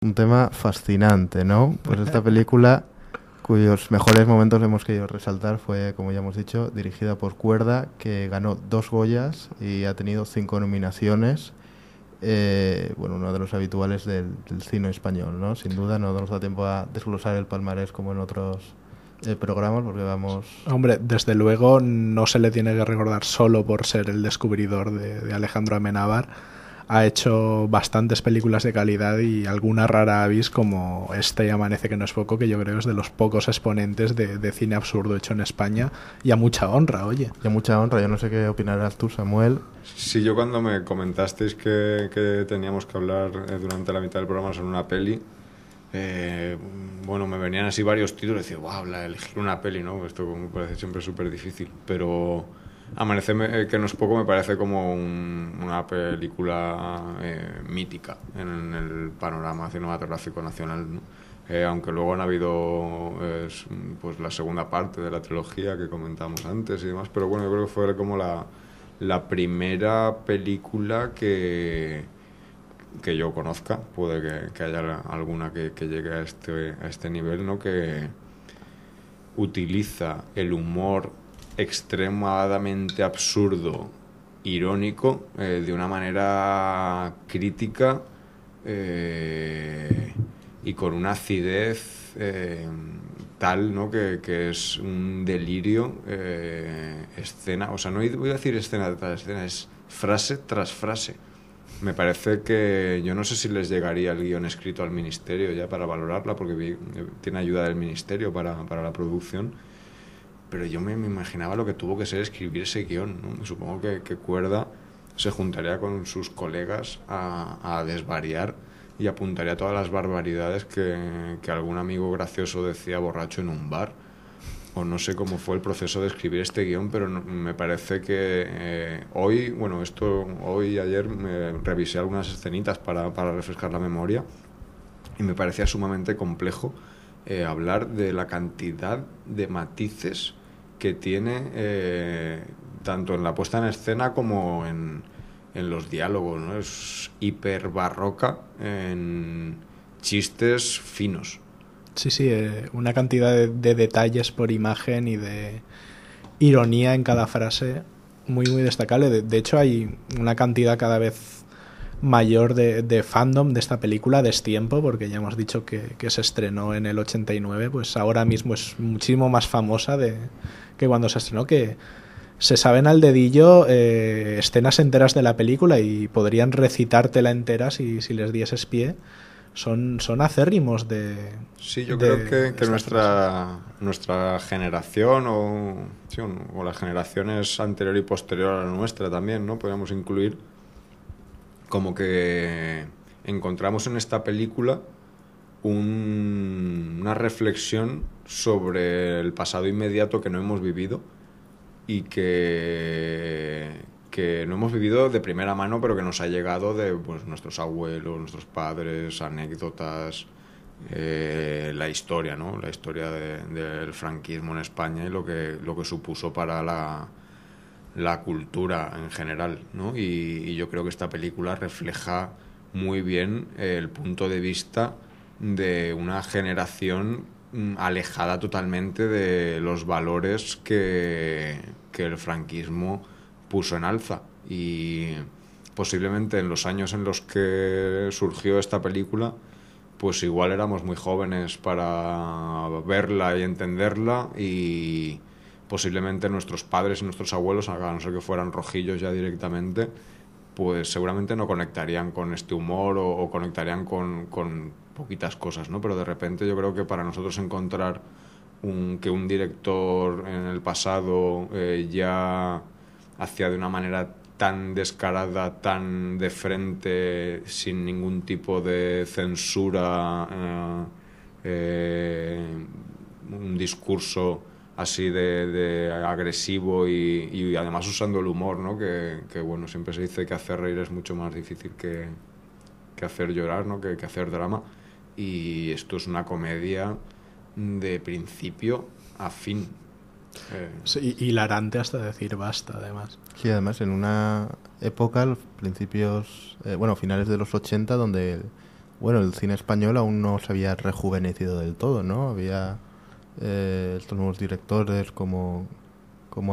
un tema fascinante, ¿no? Pues esta película, cuyos mejores momentos hemos querido resaltar, fue, como ya hemos dicho, dirigida por Cuerda, que ganó 2 Goyas y ha tenido 5 nominaciones. Bueno, uno de los habituales del cine español, ¿no? Sin duda, no nos da tiempo a desglosar el palmarés como en otros programas, porque vamos... Hombre, desde luego no se le tiene que recordar solo por ser el descubridor de Alejandro Amenábar. Ha hecho bastantes películas de calidad y alguna rara avis como este Amanece que no es poco, que yo creo es de los pocos exponentes de cine absurdo hecho en España, y a mucha honra, oye. Y a mucha honra. Yo no sé qué opinarás tú, Samuel. Sí, yo cuando me comentasteis que teníamos que hablar durante la mitad del programa sobre una peli, bueno, me venían así varios títulos y decía, wow, elegir una peli, ¿no? Esto me parece siempre súper difícil, pero Amanece que no es poco me parece como una película mítica en el panorama cinematográfico nacional, ¿no? Aunque luego han habido pues la segunda parte de la trilogía que comentamos antes y demás, pero bueno, yo creo que fue como la primera película que yo conozca, puede que haya alguna que llegue a este nivel, ¿no? Que utiliza el humor extremadamente absurdo, irónico, de una manera crítica y con una acidez tal, ¿no? que es un delirio, escena, o sea, no voy a decir escena tras escena, es frase tras frase. Me parece que yo no sé si les llegaría el guión escrito al ministerio ya para valorarla, porque tiene ayuda del ministerio para la producción, pero yo me imaginaba lo que tuvo que ser escribir ese guión, ¿no? Supongo que Cuerda se juntaría con sus colegas a desvariar y apuntaría todas las barbaridades que algún amigo gracioso decía borracho en un bar. O no sé cómo fue el proceso de escribir este guión, pero me parece que hoy y ayer me revisé algunas escenitas para refrescar la memoria y me parecía sumamente complejo hablar de la cantidad de matices que tiene tanto en la puesta en escena como en los diálogos, ¿no? Es hiper barroca en chistes finos. Sí, una cantidad de detalles por imagen y de ironía en cada frase muy, muy destacable. De hecho, hay una cantidad cada vez mayor de fandom de esta película, destiempo, porque ya hemos dicho que se estrenó en el 89, pues ahora mismo es muchísimo más famosa que cuando se estrenó, que se saben al dedillo escenas enteras de la película y podrían recitártela entera si les dieses pie. Son acérrimos de... Sí, yo creo que nuestra generación o las generaciones anterior y posterior a la nuestra también, ¿no? Podríamos incluir como que encontramos en esta película una reflexión sobre el pasado inmediato que no hemos vivido y que no hemos vivido de primera mano, pero que nos ha llegado de pues, nuestros abuelos, nuestros padres, anécdotas, la historia, ¿no? La historia del franquismo en España y lo que supuso para la cultura en general, ¿no? Y yo creo que esta película refleja muy bien el punto de vista de una generación alejada totalmente de los valores que el franquismo puso en alza, y posiblemente en los años en los que surgió esta película pues igual éramos muy jóvenes para verla y entenderla, y posiblemente nuestros padres y nuestros abuelos, a no ser que fueran rojillos ya directamente, pues seguramente no conectarían con este humor o conectarían con poquitas cosas, ¿no? Pero de repente yo creo que para nosotros encontrar que un director en el pasado ya hacía de una manera tan descarada, tan de frente, sin ningún tipo de censura, un discurso así de agresivo y además usando el humor, ¿no? Que bueno, siempre se dice que hacer reír es mucho más difícil que hacer llorar, ¿no? Que hacer drama, y esto es una comedia de principio a fin. Sí, hilarante hasta decir basta, además. Sí, además en una época, finales de los 80, donde bueno, el cine español aún no se había rejuvenecido del todo, ¿no? Había estos nuevos directores como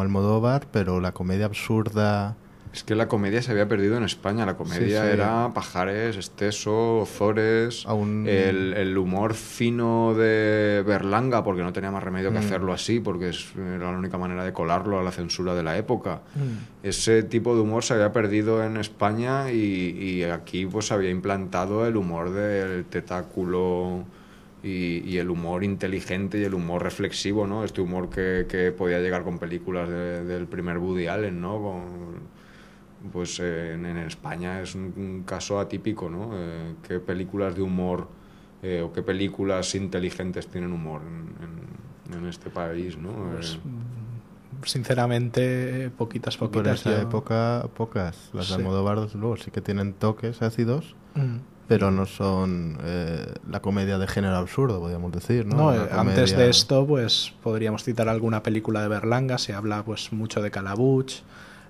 Almodóvar, pero la comedia absurda... Es que la comedia se había perdido en España. La comedia Sí, sí. era Pajares, Esteso, Ozores, Aún- el humor fino de Berlanga, porque no tenía más remedio que hacerlo así, porque era la única manera de colarlo a la censura de la época. Ese tipo de humor se había perdido en España y aquí pues se había implantado el humor del tetáculo y el humor inteligente y el humor reflexivo, ¿no? Este humor que podía llegar con películas del primer Woody Allen, ¿no? Pues en España es un caso atípico, ¿no? ¿Qué películas de humor o qué películas inteligentes tienen humor en este país, ¿no? Pues, sinceramente, poquitas. Por esa yo- época, pocas. Las de Sí. Almodóvar, desde luego, sí que tienen toques ácidos, Mm. pero no son la comedia de género absurdo, podríamos decir, ¿no? No, Una antes comedia- de esto, pues podríamos citar alguna película de Berlanga. Se habla pues mucho de Calabuch.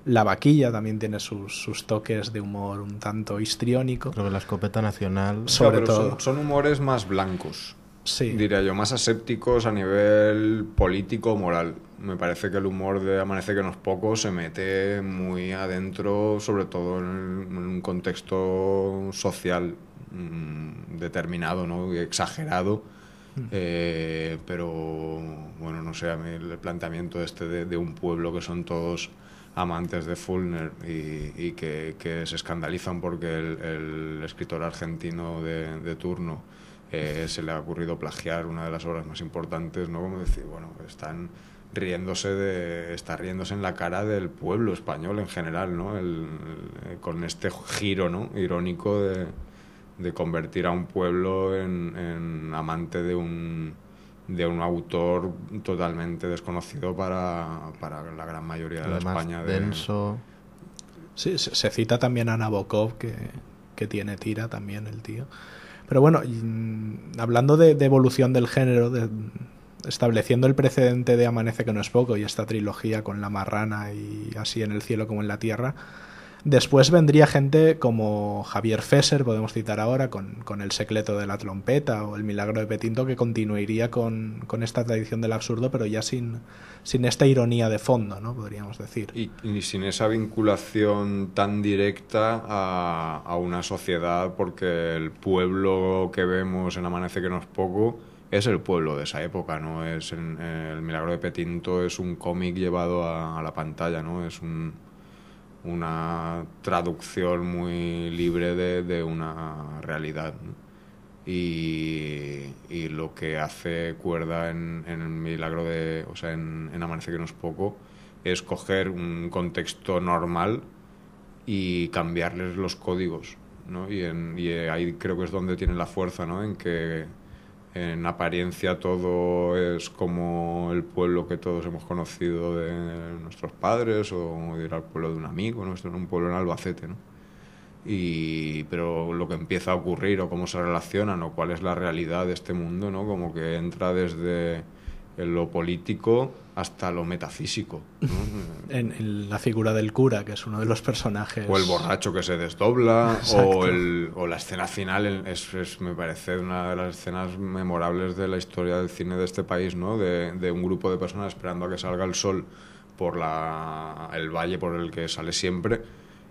La Vaquilla también tiene sus toques de humor un tanto histriónico. Creo que la escopeta nacional... Sobre pero todo. son humores más blancos, Sí. diría yo, más asépticos a nivel político o moral. Me parece que el humor de Amanece que no es poco se mete muy adentro, sobre todo en un contexto social determinado, ¿no? Y exagerado. Pero bueno, no sé, a mí el planteamiento de un pueblo que son todos amantes de Fulner y que se escandalizan porque el escritor argentino de turno se le ha ocurrido plagiar una de las obras más importantes, ¿no? Como decir, bueno, está riéndose en la cara del pueblo español en general, ¿no? Con este giro, ¿no? Irónico de convertir a un pueblo en amante de un autor totalmente desconocido para la gran mayoría de la Además, España denso... Sí, se cita también a Nabokov, que tiene tira también el tío. Pero bueno, hablando de evolución del género, estableciendo el precedente de Amanece que no es poco y esta trilogía con La Marrana y Así en el cielo como en la tierra, después vendría gente como Javier Fesser, podemos citar ahora, con El secreto de la trompeta o El milagro de Petinto, que continuaría con esta tradición del absurdo, pero ya sin esta ironía de fondo, ¿no? Podríamos decir. y sin esa vinculación tan directa a una sociedad, porque el pueblo que vemos en Amanece que no es poco es el pueblo de esa época, ¿no? El milagro de Petinto es un cómic llevado a la pantalla, ¿no? Es una traducción muy libre de una realidad, ¿no? Y lo que hace Cuerda en el milagro en Amanece que no es poco es coger un contexto normal y cambiarles los códigos, ¿no? Y ahí creo que es donde tiene la fuerza, ¿no? En que en apariencia todo es como el pueblo que todos hemos conocido de nuestros padres o ir al pueblo de un amigo, ¿no? Esto es un pueblo en Albacete, ¿no? Pero lo que empieza a ocurrir o cómo se relacionan o cuál es la realidad de este mundo, ¿no? Como que entra desde lo político hasta lo metafísico, ¿no? En la figura del cura, que es uno de los personajes. O el borracho que se desdobla, Exacto. o la escena final, me parece una de las escenas memorables de la historia del cine de este país, ¿no? De un grupo de personas esperando a que salga el sol por el valle por el que sale siempre,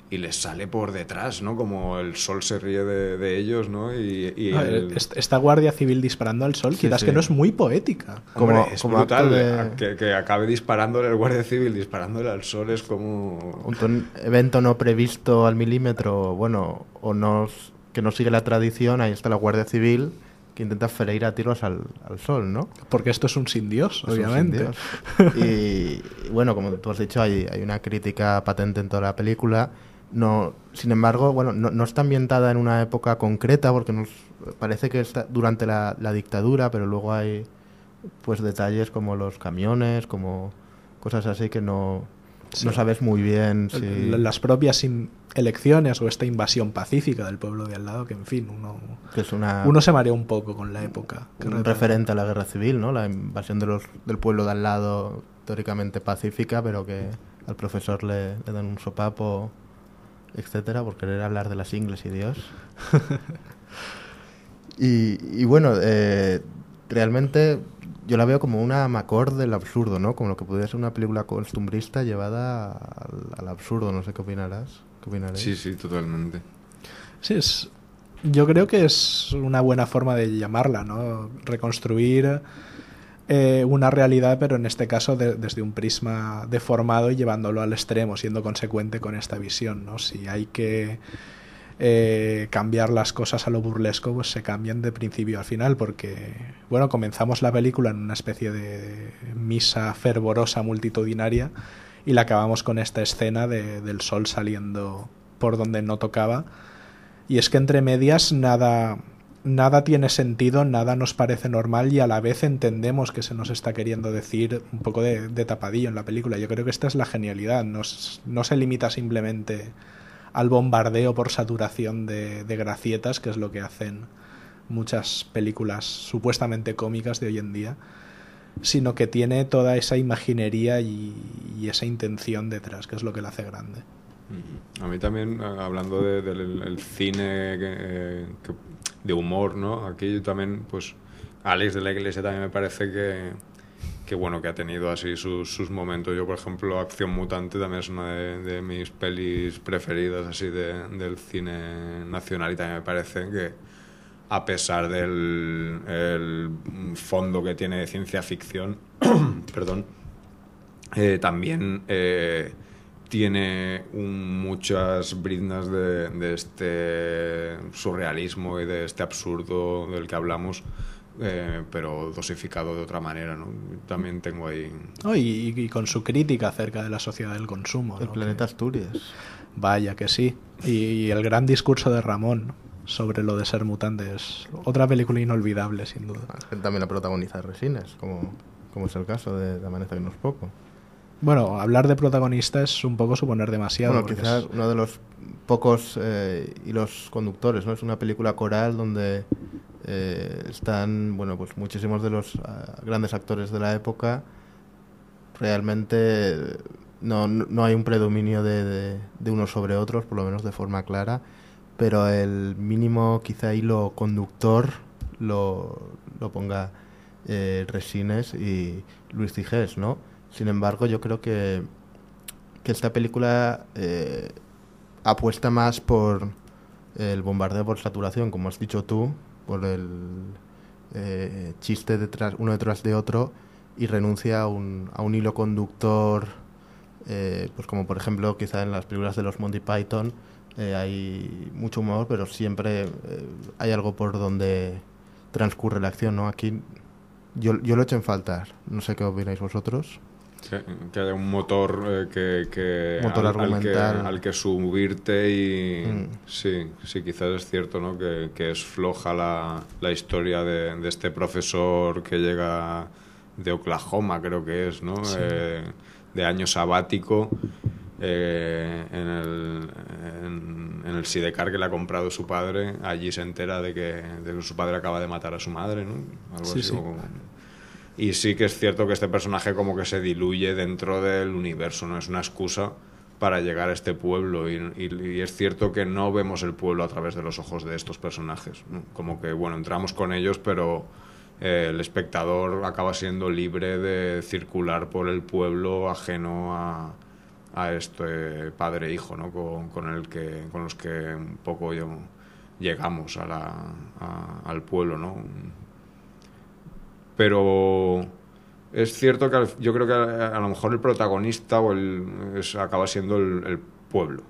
y les sale por detrás, ¿no? Como el sol se ríe de ellos, ¿no? Esta Guardia Civil disparando al sol, Sí, quizás sí. que no es muy poética. Hombre, es como brutal acto de- que acabe disparándole el Guardia Civil, disparándole al sol, es como... Un evento no previsto al milímetro, bueno, que no sigue la tradición, ahí está la Guardia Civil que intenta freír a tiros al sol, ¿no? Porque esto es un sin Dios, Es un obviamente. sin Dios. Y bueno, como tú has dicho, hay una crítica patente en toda la película. No, sin embargo, bueno, no está ambientada en una época concreta porque nos parece que está durante la dictadura, pero luego hay pues detalles como los camiones, como cosas así que no sabes muy bien si... Las propias elecciones o esta invasión pacífica del pueblo de al lado, que en fin, que es uno se marea un poco con la época. Un referente a la guerra civil, ¿no? La invasión del pueblo de al lado, teóricamente pacífica, pero que al profesor le dan un sopapo, etcétera, por querer hablar de las ingles y Dios. Y bueno, realmente yo la veo como una macor del absurdo, ¿no? Como lo que podría ser una película costumbrista llevada al absurdo. No sé qué opinarás. ¿Qué opinaréis? Sí, sí, totalmente. Sí, yo creo que es una buena forma de llamarla, ¿no? Reconstruir una realidad, pero en este caso desde un prisma deformado y llevándolo al extremo, siendo consecuente con esta visión, ¿no? Si hay que cambiar las cosas a lo burlesco, pues se cambian de principio al final, porque, bueno, comenzamos la película en una especie de misa fervorosa multitudinaria y la acabamos con esta escena del sol saliendo por donde no tocaba, y es que entre medias nada tiene sentido, nada nos parece normal y a la vez entendemos que se nos está queriendo decir un poco de tapadillo en la película. Yo creo que esta es la genialidad, no se limita simplemente al bombardeo por saturación de gracietas, que es lo que hacen muchas películas supuestamente cómicas de hoy en día, sino que tiene toda esa imaginería y esa intención detrás, que es lo que la hace grande. A mí también, hablando del cine de humor, ¿no? Aquí yo también, pues, Alex de la Iglesia también me parece que bueno, que ha tenido así sus momentos. Yo, por ejemplo, Acción Mutante también es una de mis pelis preferidas así del cine nacional, y también me parece que, a pesar del el fondo que tiene de ciencia ficción, perdón, también tiene muchas briznas de este surrealismo y de este absurdo del que hablamos, pero dosificado de otra manera, ¿no? También tengo ahí... Y con su crítica acerca de la sociedad del consumo, El ¿no? planeta Asturias. Vaya que sí. Y el gran discurso de Ramón sobre lo de ser mutante es otra película inolvidable, sin duda. También la protagoniza Resines, como es el caso de Amanece que no es poco. Bueno, hablar de protagonista es un poco suponer demasiado. Bueno, quizás uno de los pocos hilos conductores, ¿no? Es una película coral donde están, bueno, pues muchísimos de los grandes actores de la época. Realmente no hay un predominio de unos sobre otros, por lo menos de forma clara, pero el mínimo quizá hilo conductor lo ponga Resines y Luis Cigés, ¿no? Sin embargo, yo creo que esta película apuesta más por el bombardeo por saturación, como has dicho tú, por el chiste uno detrás de otro, y renuncia a un hilo conductor, pues como por ejemplo quizá en las películas de los Monty Python hay mucho humor, pero siempre hay algo por donde transcurre la acción, ¿no? Aquí yo lo echo en falta, no sé qué opináis vosotros. Que haya un motor motor argumental al que subirte y sí, quizás es cierto, ¿no? Que es floja la historia de este profesor que llega de Oklahoma, creo que es, ¿no? Sí. De año sabático en el sidecar que le ha comprado su padre. Allí se entera de que su padre acaba de matar a su madre, ¿no? Algo sí, así sí. Como... Y sí que es cierto que este personaje como que se diluye dentro del universo, ¿no? Es una excusa para llegar a este pueblo y es cierto que no vemos el pueblo a través de los ojos de estos personajes, ¿no? Como que, bueno, entramos con ellos, pero el espectador acaba siendo libre de circular por el pueblo ajeno a este padre e hijo, ¿no? Con los que un poco llegamos al pueblo, ¿no? Pero es cierto que yo creo que a lo mejor el protagonista acaba siendo el pueblo,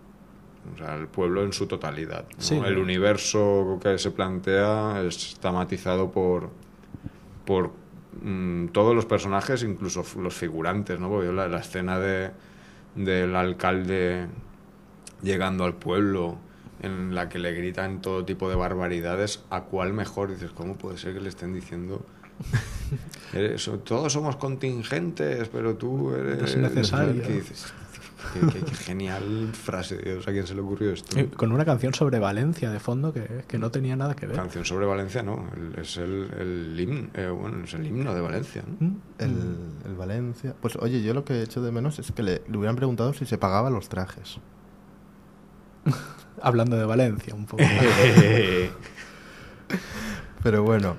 o sea, el pueblo en su totalidad, ¿no? Sí, el universo que se plantea está matizado por todos los personajes, incluso los figurantes, ¿no? Porque la escena del alcalde llegando al pueblo, en la que le gritan todo tipo de barbaridades, ¿a cuál mejor? Dices, ¿cómo puede ser que le estén diciendo... todos somos contingentes, pero tú eres... Es necesario. ¿Qué dices? Qué genial frase, o sea, ¿a quién se le ocurrió esto? Con una canción sobre Valencia de fondo que no tenía nada que ver. Canción sobre Valencia, no, es el himno, bueno, es el himno de Valencia, ¿no? El Valencia. Pues oye, yo lo que he hecho de menos es que le hubieran preguntado si se pagaba los trajes. Hablando de Valencia, un poco. Pero bueno,